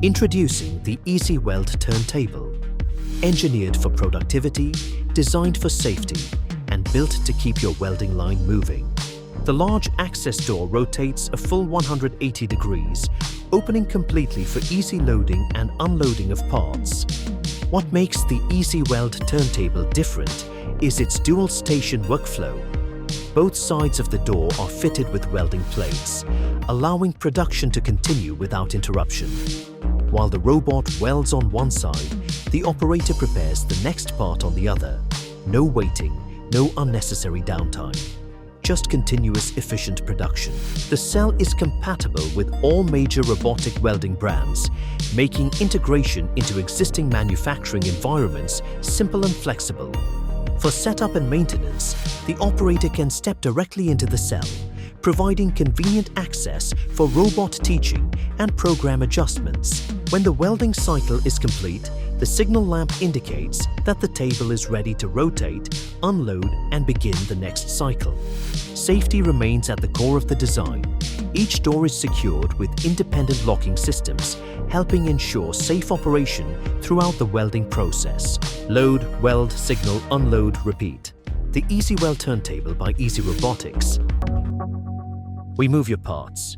Introducing the EasyWeld Turn Table. Engineered for productivity, designed for safety, and built to keep your welding line moving. The large access door rotates a full 180 degrees, opening completely for easy loading and unloading of parts. What makes the EasyWeld turntable different is its dual station workflow. Both sides of the door are fitted with welding plates, allowing production to continue without interruption. While the robot welds on one side, the operator prepares the next part on the other. No waiting, no unnecessary downtime. Just continuous, efficient production. The cell is compatible with all major robotic welding brands, making integration into existing manufacturing environments simple and flexible. For setup and maintenance, the operator can step directly into the cell, providing convenient access for robot teaching and program adjustments. When the welding cycle is complete, the signal lamp indicates that the table is ready to rotate, unload, and begin the next cycle. Safety remains at the core of the design. Each door is secured with independent locking systems, helping ensure safe operation throughout the welding process. Load, weld, signal, unload, repeat. The EasyWeld Turntable by Easy Robotics. We move your parts,